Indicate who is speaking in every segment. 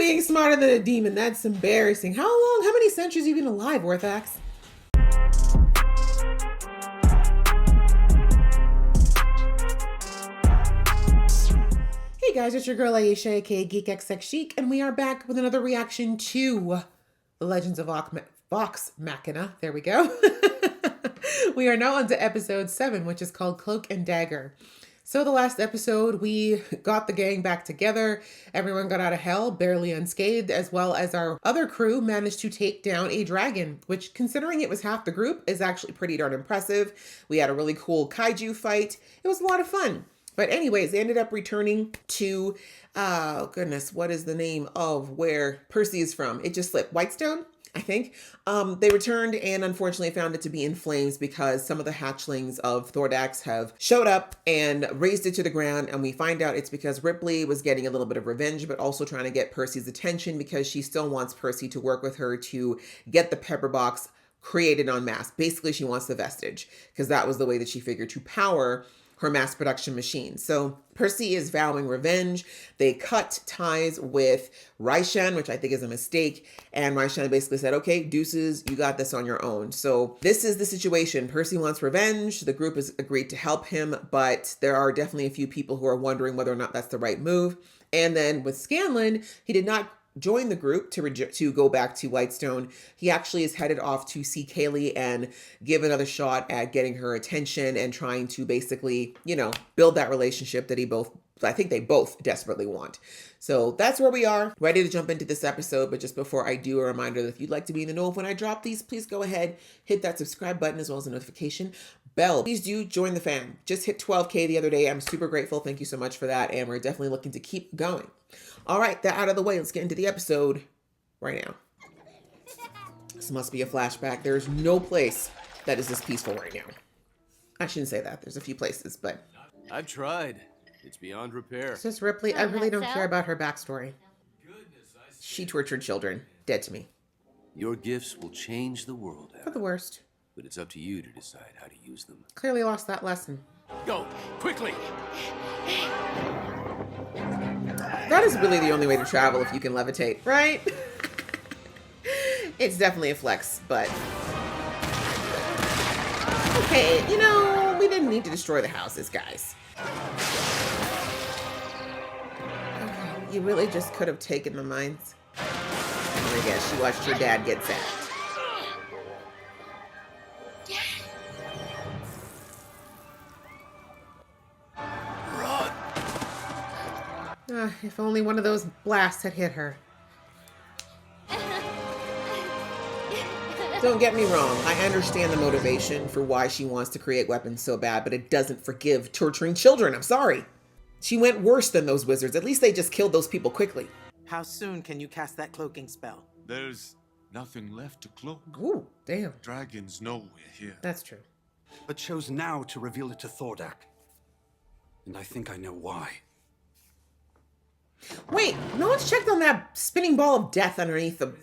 Speaker 1: being smarter than a demon. That's embarrassing. How many centuries have you been alive, Orthax? Hey guys, it's your girl Aisha, aka GeekXX Chic, and we are back with another reaction to The Legends of Vox Machina. There we go. We are now on to episode 7, which is called Cloak and Dagger. So the last episode, we got the gang back together. Everyone got out of hell, barely unscathed, as well as our other crew managed to take down a dragon, which, considering it was half the group, is actually pretty darn impressive. We had a really cool kaiju fight. It was a lot of fun. But anyways, they ended up returning to, oh goodness, what is the name of where Percy is from? It just slipped. Whitestone, I think. They returned and unfortunately found it to be in flames because some of the hatchlings of Thordax have showed up and raised it to the ground. And we find out it's because Ripley was getting a little bit of revenge, but also trying to get Percy's attention because she still wants Percy to work with her to get the pepper box created en masse. Basically, she wants the vestige because that was the way that she figured to power her mass production machine. So Percy is vowing revenge. They cut ties with Raishan, which I think is a mistake. And Raishan basically said, okay, deuces, you got this on your own. So this is the situation. Percy wants revenge. The group has agreed to help him, but there are definitely a few people who are wondering whether or not that's the right move. And then with Scanlan, he did not join the group to go back to Whitestone. He actually is headed off to see Kaylee and give another shot at getting her attention and trying to basically, you know, build that relationship that I think they both desperately want. So that's where we are, ready to jump into this episode. But just before I do, a reminder that if you'd like to be in the know of when I drop these, please go ahead, hit that subscribe button as well as the notification bell. Please do join the fam. Just hit 12K the other day. I'm super grateful. Thank you so much for that. And we're definitely looking to keep going. All right, that out of the way. Let's get into the episode right now. This must be a flashback. There's no place that is this peaceful right now. I shouldn't say that. There's a few places, but
Speaker 2: I've tried. It's beyond repair.
Speaker 1: It's just Ripley. I really don't care about her backstory. She tortured children. Dead to me.
Speaker 2: Your gifts will change the world,
Speaker 1: For the worst.
Speaker 2: but it's up to you to decide how to use them.
Speaker 1: Clearly lost that lesson.
Speaker 2: Go, quickly!
Speaker 1: That is really the only way to travel if you can levitate, right? It's definitely a flex, but... Okay, you know, we didn't need to destroy the houses, guys. Okay, you really just could have taken the mines. I guess she watched her dad get zapped. If only one of those blasts had hit her. Don't get me wrong, I understand the motivation for why she wants to create weapons so bad, but it doesn't forgive torturing children. I'm sorry. She went worse than those wizards. At least they just killed those people quickly.
Speaker 3: How soon can you cast that cloaking spell?
Speaker 4: There's nothing left to cloak.
Speaker 1: Ooh, damn.
Speaker 4: Dragons know we're here.
Speaker 1: That's true.
Speaker 5: But chose now to reveal it to Thordak. And I think I know why.
Speaker 1: Wait, no one's checked on that spinning ball of death underneath the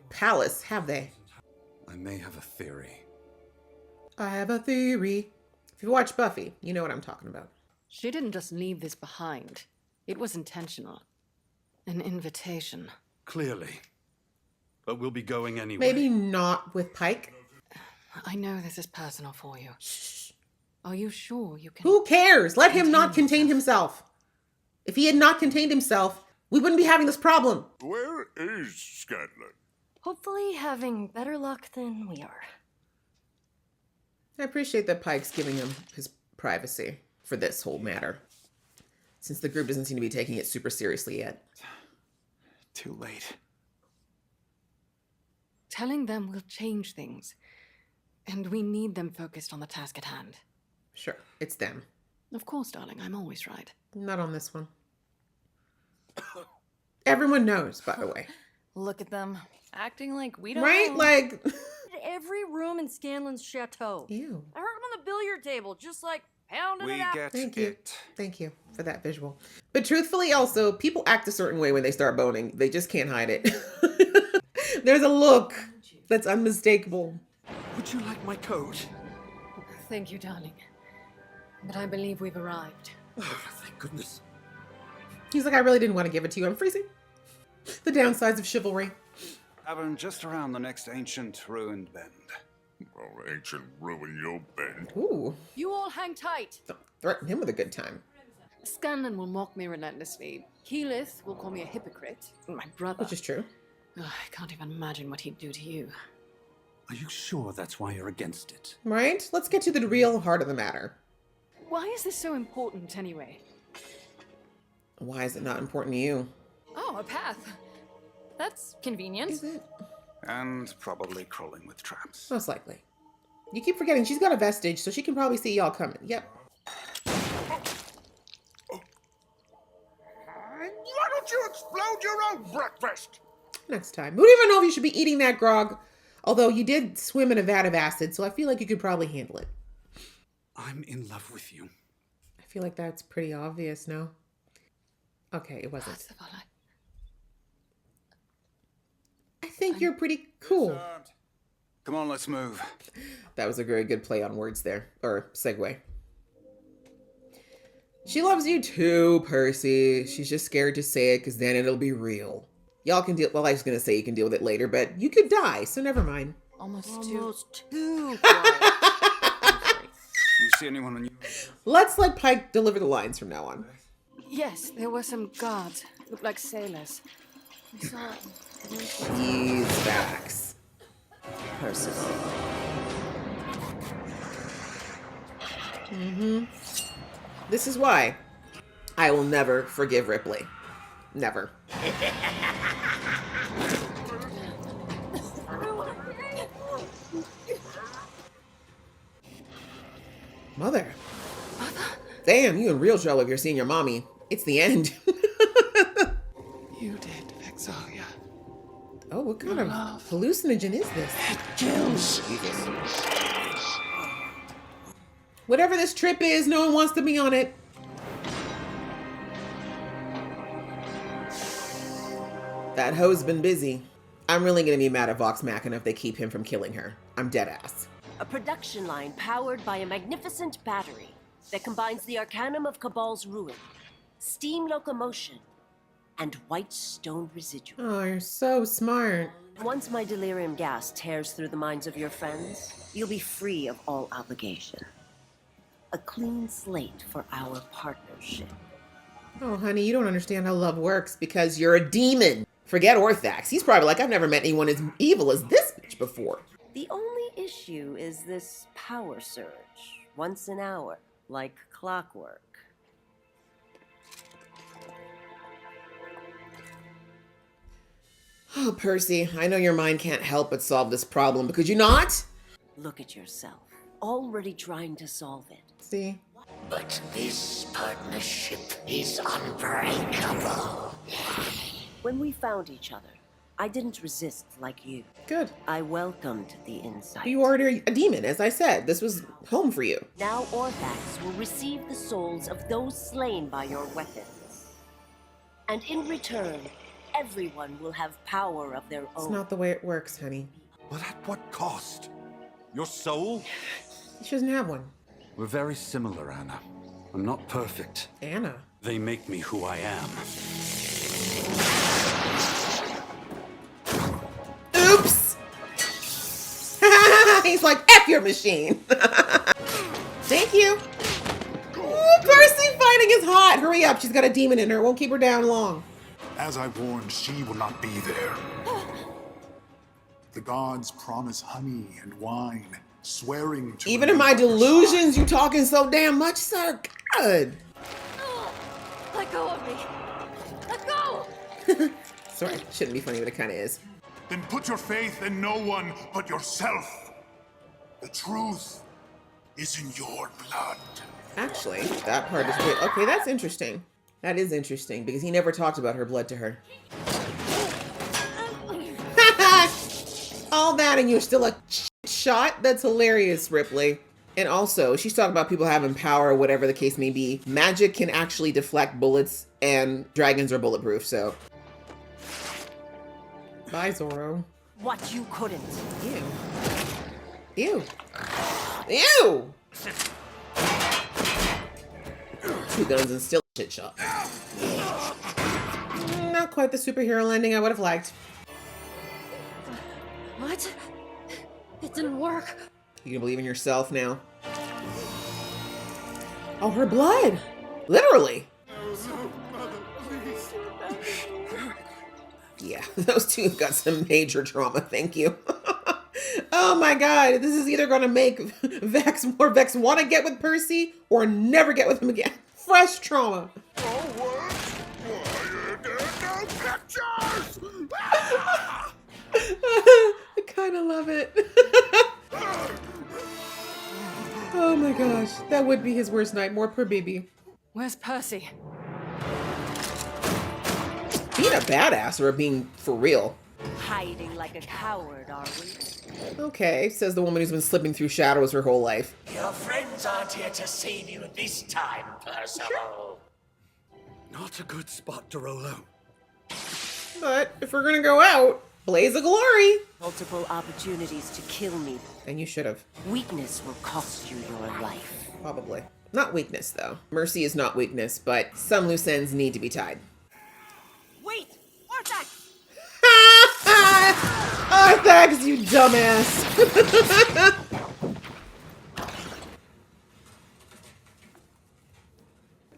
Speaker 1: palace, have they?
Speaker 5: I may have a theory.
Speaker 1: I have a theory. If you watch Buffy, you know what I'm talking about.
Speaker 6: She didn't just leave this behind. It was intentional. An invitation.
Speaker 5: Clearly. But we'll be going anyway.
Speaker 1: Maybe not with Pike.
Speaker 6: I know this is personal for you.
Speaker 1: Shh.
Speaker 6: Are you sure you can...
Speaker 1: Who cares? Let him not contain himself. If he had not contained himself, we wouldn't be having this problem.
Speaker 4: Where is Scanlan?
Speaker 7: Hopefully having better luck than we are.
Speaker 1: I appreciate that Pike's giving him his privacy for this whole matter, since the group doesn't seem to be taking it super seriously yet.
Speaker 3: Too late.
Speaker 6: Telling them will change things. And we need them focused on the task at hand.
Speaker 1: Sure, it's them.
Speaker 6: Of course, darling, I'm always right.
Speaker 1: Not on this one. Everyone knows, by the way.
Speaker 7: Look at them, acting like we don't
Speaker 1: Right?
Speaker 7: know.
Speaker 1: Like...
Speaker 7: Every room in Scanlan's chateau.
Speaker 1: Ew.
Speaker 7: I heard him on the billiard table, just like pounding
Speaker 3: We
Speaker 7: it out.
Speaker 3: get
Speaker 1: Thank you.
Speaker 3: it.
Speaker 1: Thank you for that visual. But truthfully, also, people act a certain way when they start boning. They just can't hide it. There's a look that's unmistakable.
Speaker 5: Would you like my coat?
Speaker 6: Thank you, darling. But I believe we've arrived.
Speaker 5: Oh, thank goodness.
Speaker 1: He's like, I really didn't want to give it to you. I'm freezing. The downsides of chivalry.
Speaker 5: Tavern just around the next ancient ruined bend.
Speaker 4: Oh, ancient ruin your bend.
Speaker 1: Ooh,
Speaker 6: You all hang tight.
Speaker 1: don't threaten him with a good time.
Speaker 6: Scanlan will mock me relentlessly. Keyleth will call me a hypocrite. My brother.
Speaker 1: Which is true.
Speaker 6: Ugh, I can't even imagine what he'd do to you.
Speaker 5: Are you sure that's why you're against it?
Speaker 1: Right? Let's get to the real heart of the matter.
Speaker 6: Why is this so important anyway?
Speaker 1: Why is it not important to you?
Speaker 6: Oh, a path. That's convenient.
Speaker 1: Is it?
Speaker 5: And probably crawling with traps.
Speaker 1: Most likely. You keep forgetting she's got a vestige, so she can probably see y'all coming. Yep.
Speaker 4: Why don't you explode your own breakfast?
Speaker 1: Next time. We don't even know if you should be eating that grog. Although you did swim in a vat of acid, so I feel like you could probably handle it.
Speaker 5: I'm in love with you.
Speaker 1: I feel like that's pretty obvious, no? Okay, it wasn't. I think you're pretty cool.
Speaker 5: Come on, let's move.
Speaker 1: That was a very good play on words there. Or segue. She loves you too, Percy. She's just scared to say it because then it'll be real. Y'all can deal... Well, I was going to say you can deal with it later, but you could die, so never mind.
Speaker 6: Almost
Speaker 7: Too quiet.
Speaker 5: You see anyone on you?
Speaker 1: Let's let Pike deliver the lines from now on.
Speaker 6: Yes, there were some guards. Looked like sailors. We saw
Speaker 1: These facts.
Speaker 7: Percival.
Speaker 1: This is why I will never forgive Ripley. Never. Mother. Damn, you in real trouble if you're seeing your mommy. It's the end.
Speaker 3: You did, Vexalia.
Speaker 1: Oh, what kind of hallucinogen is this?
Speaker 3: Kills.
Speaker 1: Whatever this trip is, no one wants to be on it. That hoe's been busy. I'm really gonna be mad at Vox Machina if they keep him from killing her. I'm dead ass.
Speaker 8: A production line powered by a magnificent battery that combines the arcanum of Cabal's ruin, steam locomotion, and white stone residual.
Speaker 1: Oh, you're so smart.
Speaker 8: Once my delirium gas tears through the minds of your friends, you'll be free of all obligation. A clean slate for our partnership.
Speaker 1: Oh, honey, you don't understand how love works because you're a demon. Forget Orthax. He's probably like, I've never met anyone as evil as this bitch before.
Speaker 8: The only issue is this power surge, once an hour, like clockwork.
Speaker 1: Oh, Percy, I know your mind can't help but solve this problem, but could you not?
Speaker 8: Look at yourself, already trying to solve it.
Speaker 1: See?
Speaker 9: But this partnership is unbreakable.
Speaker 8: When we found each other, I didn't resist like you.
Speaker 1: Good.
Speaker 8: I welcomed the insight.
Speaker 1: You already a demon, as I said. This was home for you.
Speaker 8: Now Orthax will receive the souls of those slain by your weapons. And in return, everyone will have power of their
Speaker 1: It's
Speaker 8: own.
Speaker 1: not the way it works, honey.
Speaker 5: But at what cost? Your soul?
Speaker 1: She doesn't have one.
Speaker 5: We're very similar, Anna. I'm not perfect.
Speaker 1: Anna.
Speaker 5: They make me who I am.
Speaker 1: Oops! He's like, F your machine. Thank you. Ooh, Percy fighting is hot. Hurry up. She's got a demon in her. Won't keep her down long.
Speaker 10: As I warned, she will not be there. The gods promise honey and wine, swearing to...
Speaker 1: Even in my delusions, you talking so damn much, sir. God.
Speaker 7: Let go of me. Let go.
Speaker 1: Sorry, shouldn't be funny, but it kind of is.
Speaker 10: Then put your faith in no one but yourself. The truth is in your blood.
Speaker 1: Actually, that part is great. Okay, that's interesting. That is interesting because he never talked about her blood to her. All that and you're still a shot? That's hilarious, Ripley. And also, she's talking about people having power or whatever the case may be. Magic can actually deflect bullets and dragons are bulletproof, so. Bye, Zorro.
Speaker 8: What you couldn't.
Speaker 1: Ew. Ew. Ew! 2 guns and still shit shot. Not quite the superhero landing I would have liked.
Speaker 7: What? It didn't work.
Speaker 1: You can believe in yourself now. Oh, her blood! Literally! Yeah, those two have got some major trauma, thank you. Oh my god, this is either gonna make Vex want to get with Percy or never get with him again. Fresh trauma. I kind of love it. Oh my gosh, that would be his worst nightmare, poor baby.
Speaker 6: Where's Percy?
Speaker 1: Being a badass or being for real?
Speaker 8: Hiding like a coward, are we?
Speaker 1: Okay, says the woman who's been slipping through shadows her whole life.
Speaker 9: Your friends aren't here to save you this time, Percival.
Speaker 5: Not a good spot to roll out.
Speaker 1: But if we're gonna go out, blaze of glory.
Speaker 8: Multiple opportunities to kill me.
Speaker 1: And you should have.
Speaker 8: Weakness will cost you your life.
Speaker 1: Probably. Not weakness, though. Mercy is not weakness, but some loose ends need to be tied.
Speaker 8: Wait! Artax!
Speaker 1: Artax, you dumbass!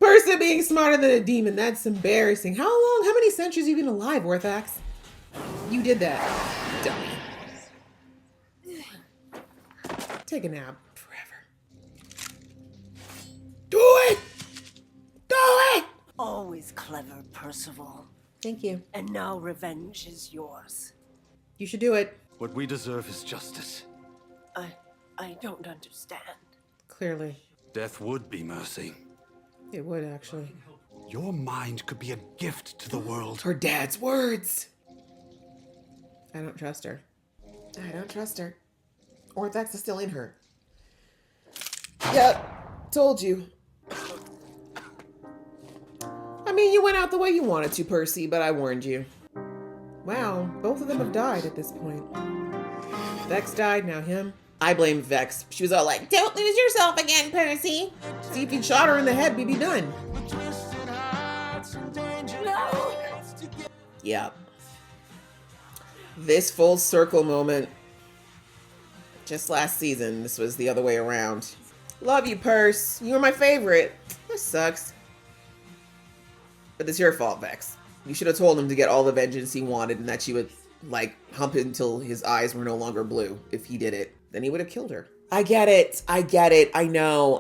Speaker 1: Percy being smarter than a demon, that's embarrassing. How many centuries have you been alive, Orthax? You did that, dummy. Take a nap forever. Do it! Do it!
Speaker 8: Always clever, Percival.
Speaker 1: Thank you.
Speaker 8: And now revenge is yours.
Speaker 1: You should do it.
Speaker 5: What we deserve is justice.
Speaker 8: I don't understand.
Speaker 1: Clearly.
Speaker 5: Death would be mercy.
Speaker 1: It would, actually.
Speaker 5: Your mind could be a gift to the world.
Speaker 1: Her dad's words. I don't trust her. I don't trust her. Orthax is still in her. Yep. Told you. I mean, you went out the way you wanted to, Percy, but I warned you. Wow, both of them have died at this point. Vex died, now him. I blame Vex. She was all like, don't lose yourself again, Percy. See, if you'd shot her in the head, we'd be done.
Speaker 8: No!
Speaker 1: Yeah. This full circle moment. Just last season, this was the other way around. Love you, Perce. You were my favorite. This sucks. But it's your fault, Vex. You should have told him to get all the vengeance he wanted and that she would, like, hump him until his eyes were no longer blue. If he did it, then he would have killed her. I get it. I get it. I know.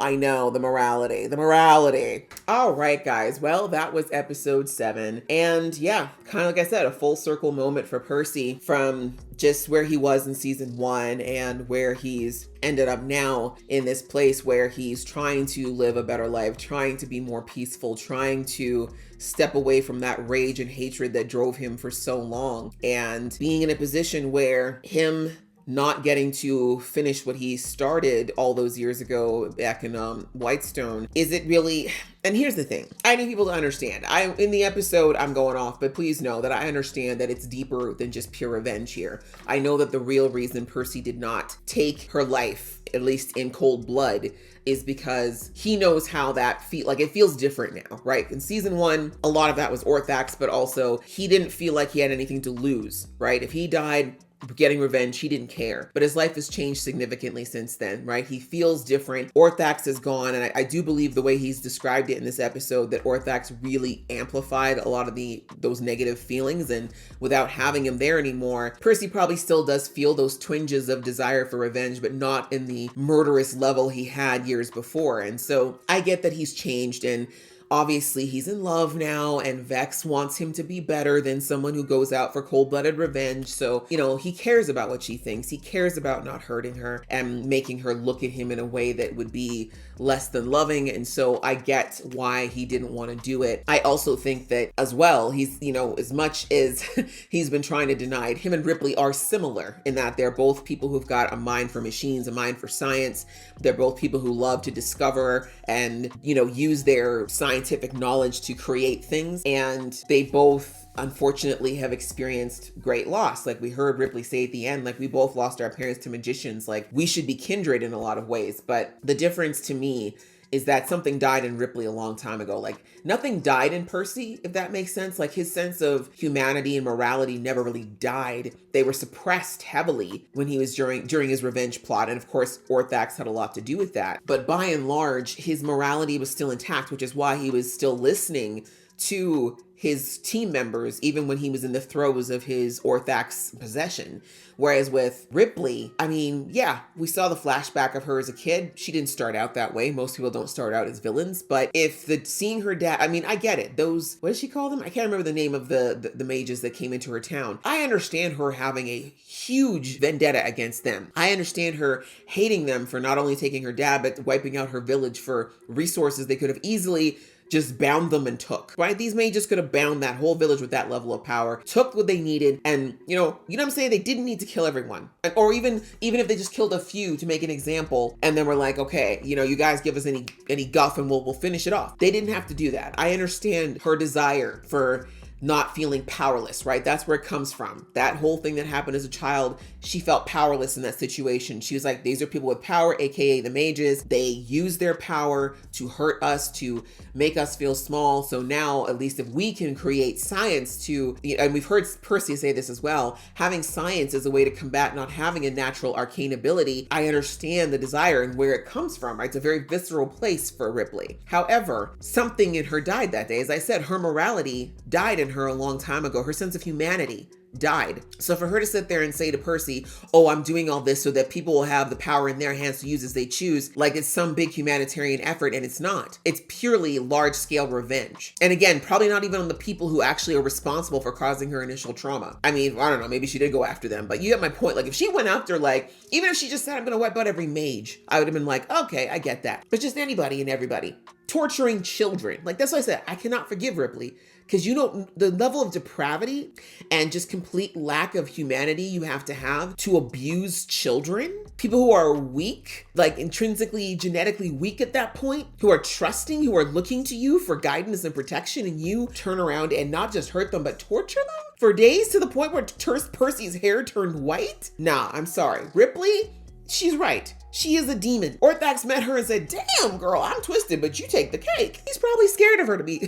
Speaker 1: The morality. The morality. All right, guys. Well, that was episode 7. And yeah, kind of like I said, a full circle moment for Percy from just where he was in season 1 and where he's ended up now in this place where he's trying to live a better life, trying to be more peaceful, trying to step away from that rage and hatred that drove him for so long, and being in a position where him not getting to finish what he started all those years ago back in Whitestone. Is it really? And here's the thing. I need people to understand. In the episode, I'm going off, but please know that I understand that it's deeper than just pure revenge here. I know that the real reason Percy did not take her life, at least in cold blood, is because he knows how that it feels different now, right? In season 1, a lot of that was Orthax, but also he didn't feel like he had anything to lose, right? If he died getting revenge, he didn't care. But his life has changed significantly since then, right? He feels different. Orthax is gone, and I do believe the way he's described it in this episode that Orthax really amplified a lot of those negative feelings, and without having him there anymore, Percy probably still does feel those twinges of desire for revenge, but not in the murderous level he had years before. And so I get that he's changed, and obviously he's in love now, and Vex wants him to be better than someone who goes out for cold-blooded revenge. So, he cares about what she thinks. He cares about not hurting her and making her look at him in a way that would be less than loving. And so I get why he didn't want to do it. I also think that as well, he's, as much as he's been trying to deny it, him and Ripley are similar in that they're both people who've got a mind for machines, a mind for science. They're both people who love to discover and, use their scientific knowledge to create things. And they both unfortunately have experienced great loss. Like we heard Ripley say at the end, like we both lost our parents to magicians. Like we should be kindred in a lot of ways. But the difference to me is that something died in Ripley a long time ago. Like, nothing died in Percy, if that makes sense. Like, his sense of humanity and morality never really died. They were suppressed heavily when he was during his revenge plot. And of course, Orthax had a lot to do with that. But by and large, his morality was still intact, which is why he was still listening to his team members, even when he was in the throes of his Orthax possession. Whereas with Ripley, I mean, yeah, we saw the flashback of her as a kid. She didn't start out that way. Most people don't start out as villains. But if seeing her dad, I mean, I get it. Those, what does she call them? I can't remember the name of the mages that came into her town. I understand her having a huge vendetta against them. I understand her hating them for not only taking her dad, but wiping out her village for resources they could have easily just bound them and took, right? These mages could have bound that whole village with that level of power, took what they needed, and you know what I'm saying? They didn't need to kill everyone. Or even if they just killed a few to make an example, and then we're like, okay, you guys give us any guff and we'll finish it off. They didn't have to do that. I understand her desire for not feeling powerless, right? That's where it comes from. That whole thing that happened as a child, she felt powerless in that situation. She was like, these are people with power, AKA the mages. They use their power to hurt us, to make us feel small. So now, at least if we can create science and we've heard Percy say this as well, having science as a way to combat not having a natural arcane ability, I understand the desire and where it comes from, right? It's a very visceral place for Ripley. However, something in her died that day. As I said, her morality died in her a long time ago. Her sense of humanity died. So for her to sit there and say to Percy, oh, I'm doing all this so that people will have the power in their hands to use as they choose, like it's some big humanitarian effort, and it's not. It's purely large-scale revenge. And again, probably not even on the people who actually are responsible for causing her initial trauma. I mean, I don't know, maybe she did go after them, but you get my point. Like, if she went after, like, even if she just said, I'm gonna wipe out every mage, I would have been like, okay, I get that. But just anybody and everybody. Torturing children. Like, that's why I said, I cannot forgive Ripley. Because the level of depravity and just complete lack of humanity you have to abuse children, people who are weak, like intrinsically, genetically weak at that point, who are trusting, who are looking to you for guidance and protection, and you turn around and not just hurt them, but torture them for days to the point where Percy's hair turned white? Nah, I'm sorry. Ripley, she's right. She is a demon. Orthax met her and said, damn, girl, I'm twisted, but you take the cake. He's probably scared of her, to be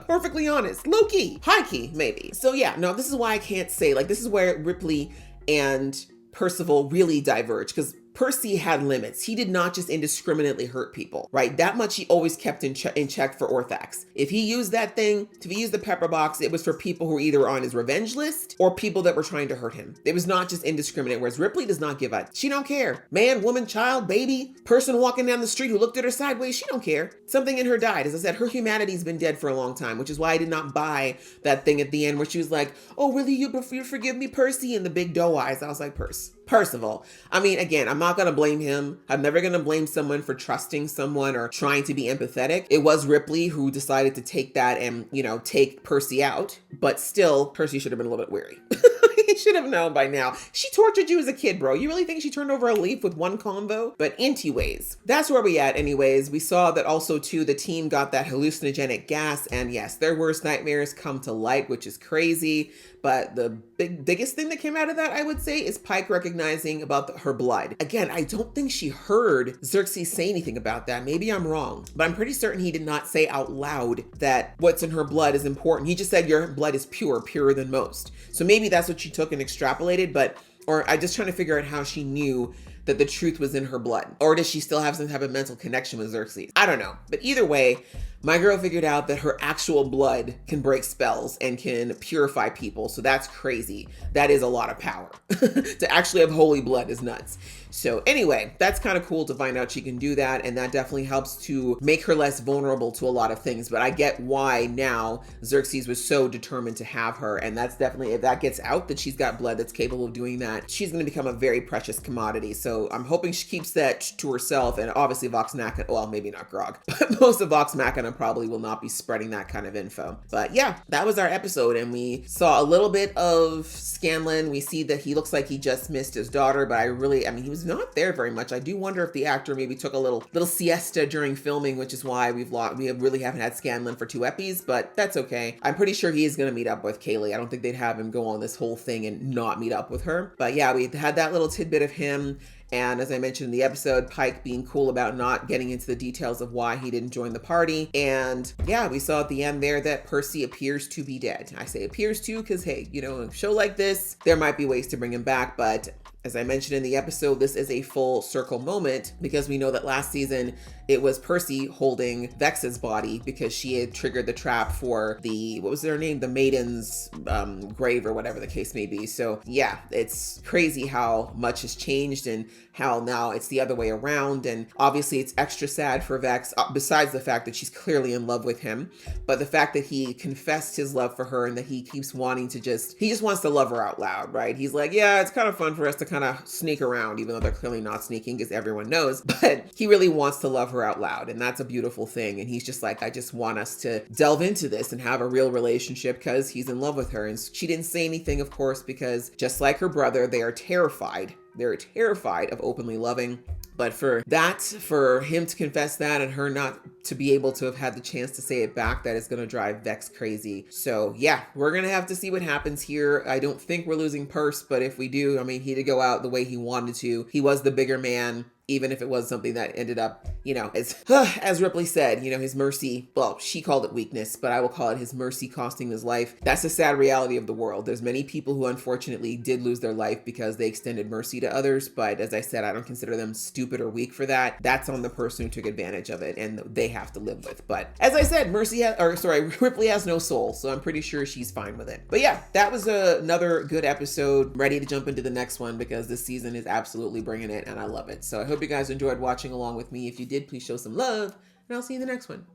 Speaker 1: perfectly honest. Low key, high key, maybe. So yeah, no, this is why I can't say, like, this is where Ripley and Percival really diverge, because Percy had limits. He did not just indiscriminately hurt people, right? That much he always kept in check for Orthax. If he used that thing, if he used the pepper box, it was for people who were either on his revenge list or people that were trying to hurt him. It was not just indiscriminate, whereas Ripley does not give up. She don't care. Man, woman, child, baby, person walking down the street who looked at her sideways, she don't care. Something in her died. As I said, her humanity's been dead for a long time, which is why I did not buy that thing at the end where she was like, oh, really, you forgive me, Percy? And the big doe eyes. I was like, Percival. I mean, again, I'm not going to blame him. I'm never going to blame someone for trusting someone or trying to be empathetic. It was Ripley who decided to take that and, take Percy out. But still, Percy should have been a little bit wary. He should have known by now. She tortured you as a kid, bro. You really think she turned over a leaf with one convo? But anyways, that's where we at anyways. We saw that also too, the team got that hallucinogenic gas, and yes, their worst nightmares come to light, which is crazy. But the biggest thing that came out of that, I would say, is Pike recognizing about her blood. Again, I don't think she heard Xerxes say anything about that. Maybe I'm wrong, but I'm pretty certain he did not say out loud that what's in her blood is important. He just said your blood is pure, purer than most. So maybe that's what she took and extrapolated, or I just trying to figure out how she knew that the truth was in her blood. Or does she still have some type of mental connection with Xerxes? I don't know. But either way, my girl figured out that her actual blood can break spells and can purify people. So that's crazy. That is a lot of power. To actually have holy blood is nuts. So anyway, that's kind of cool to find out she can do that. And that definitely helps to make her less vulnerable to a lot of things. But I get why now Xerxes was so determined to have her. And that's definitely, if that gets out that she's got blood that's capable of doing that, she's going to become a very precious commodity. So I'm hoping she keeps that to herself. And obviously Vox Machina, well, maybe not Grog, but most of Vox Machina probably will not be spreading that kind of info. But yeah, that was our episode. And we saw a little bit of Scanlan. We see that he looks like he just missed his daughter, but he was not there very much. I do wonder if the actor maybe took a little siesta during filming, which is why we really haven't had Scanlan for 2 epis, but that's okay. I'm pretty sure he is going to meet up with Kaylee. I don't think they'd have him go on this whole thing and not meet up with her. But yeah, we had that little tidbit of him And as I mentioned in the episode, Pike being cool about not getting into the details of why he didn't join the party. And yeah, we saw at the end there that Percy appears to be dead. I say appears to because, hey, you know, in a show like this, there might be ways to bring him back, but as I mentioned in the episode, this is a full circle moment because we know that last season it was Percy holding Vex's body because she had triggered the trap for the, what was their name? The Maiden's grave or whatever the case may be. So yeah, it's crazy how much has changed and how now it's the other way around. And obviously it's extra sad for Vex, besides the fact that she's clearly in love with him, but the fact that he confessed his love for her and that he keeps wanting to he just wants to love her out loud, right? He's like, yeah, it's kind of fun for us to kind of sneak around, even though they're clearly not sneaking because everyone knows, but he really wants to love her out loud. And that's a beautiful thing. And he's just like, I just want us to delve into this and have a real relationship because he's in love with her. And she didn't say anything, of course, because just like her brother, they are terrified. They're terrified of openly loving. But for him to confess that and her not to be able to have had the chance to say it back, that is going to drive Vex crazy. So yeah, we're going to have to see what happens here. I don't think we're losing Perce, but if we do, I mean, he did go out the way he wanted to. He was the bigger man. Even if it was something that ended up, you know, as Ripley said, you know, his mercy, well, she called it weakness, but I will call it his mercy costing his life. That's a sad reality of the world. There's many people who unfortunately did lose their life because they extended mercy to others. But as I said, I don't consider them stupid or weak for that. That's on the person who took advantage of it and they have to live with. But as I said, Ripley has no soul. So I'm pretty sure she's fine with it. But yeah, that was another good episode. Ready to jump into the next one because this season is absolutely bringing it and I love it. So I hope you guys enjoyed watching along with me. If you did, please show some love and I'll see you in the next one.